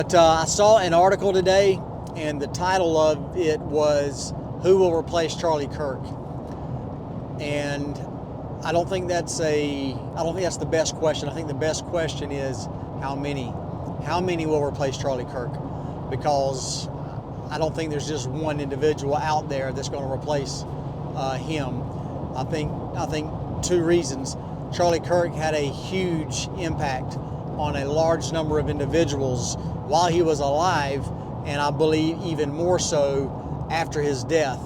But I saw an article today, and the title of it was "Who Will Replace Charlie Kirk?" And I don't think that's the best question. I think the best question is how many? How many will replace Charlie Kirk? Because I don't think there's just one individual out there that's going to replace him. I think two reasons. Charlie Kirk had a huge impact on a large number of individuals while he was alive, and I believe even more so after his death.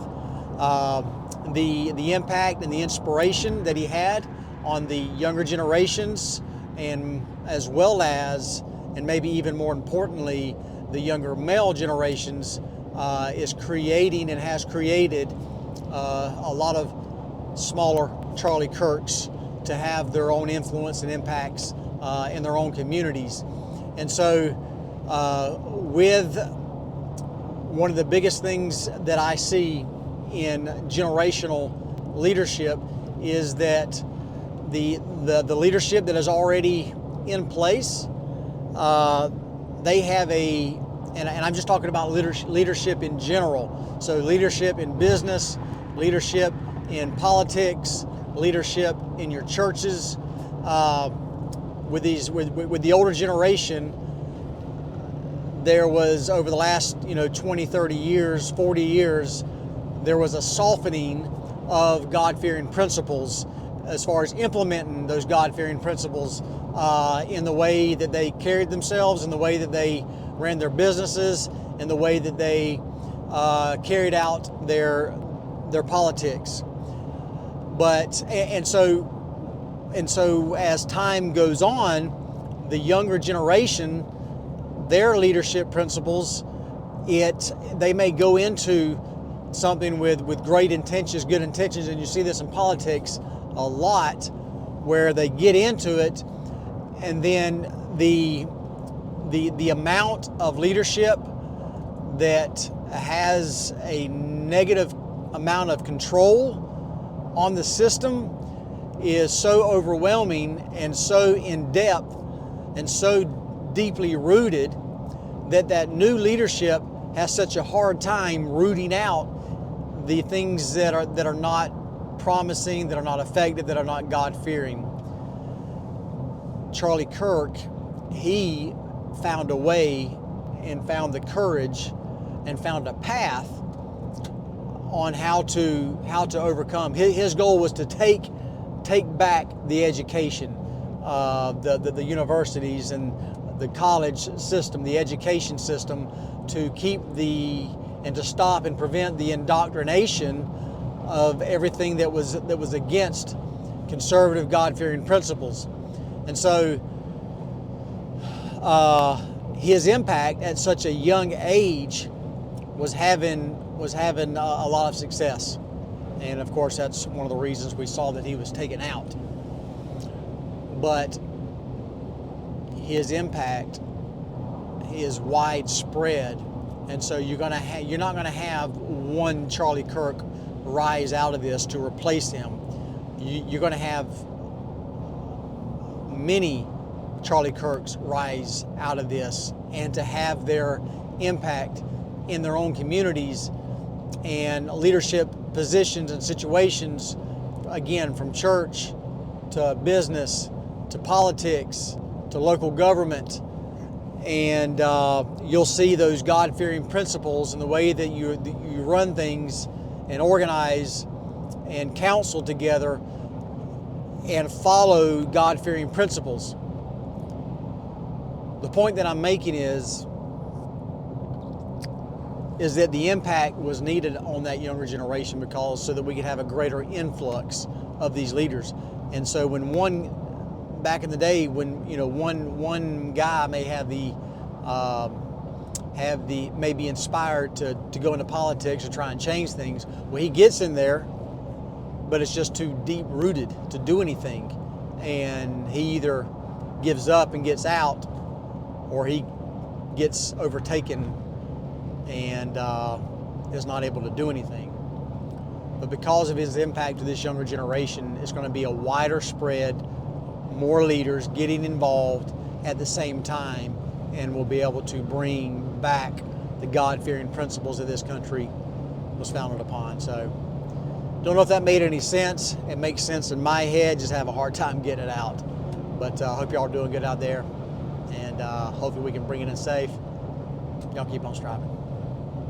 The impact and the inspiration that he had on the younger generations, and as well as, and maybe even more importantly, the younger male generations, is creating and has created a lot of smaller Charlie Kirks to have their own influence and impacts in their own communities. And so with one of the biggest things that I see in generational leadership is that the leadership that is already in place, they have and I'm just talking about leadership in general. So leadership in business, leadership in politics, leadership in your churches. With the older generation, there was, over the last 20, 30 years, 40 years, there was a softening of God-fearing principles as far as implementing those God-fearing principles in the way that they carried themselves, in the way that they ran their businesses, in the way that they carried out their politics. But and so as time goes on, the younger generation, their leadership principles, they may go into something with great intentions, good intentions, and you see this in politics a lot, where they get into it, and then the amount of leadership that has a negative amount of control on the system is so overwhelming and so in depth and so deeply rooted that new leadership has such a hard time rooting out the things that are not promising, that are not effective, that are not God-fearing. Charlie Kirk, he found a way and found the courage and found a path on how to overcome. His goal was to take back the education, the universities and the college system, the education system, to to stop and prevent the indoctrination of everything that was against conservative, God-fearing principles. And so his impact at such a young age was having a lot of success. And of course, that's one of the reasons we saw that he was taken out. But his impact is widespread, and so you're not going to have one Charlie Kirk rise out of this to replace him. You're going to have many Charlie Kirks rise out of this, and to have their impact in their own communities and leadership positions and situations, again, from church to business to politics to local government. And you'll see those God-fearing principles in the way that you run things and organize and counsel together and follow God-fearing principles. The point that I'm making is that the impact was needed on that younger generation, so that we could have a greater influx of these leaders. And so back in the day, when one guy may be inspired to go into politics or try and change things, well, he gets in there, but it's just too deep rooted to do anything, and he either gives up and gets out, or he gets overtaken and is not able to do anything. But because of his impact to this younger generation, it's going to be a wider spread, more leaders getting involved at the same time, and will be able to bring back the God-fearing principles that this country was founded upon. So, don't know if that made any sense. It makes sense in my head, just have a hard time getting it out. But I hope y'all are doing good out there, and hopefully we can bring it in safe. Y'all keep on striving.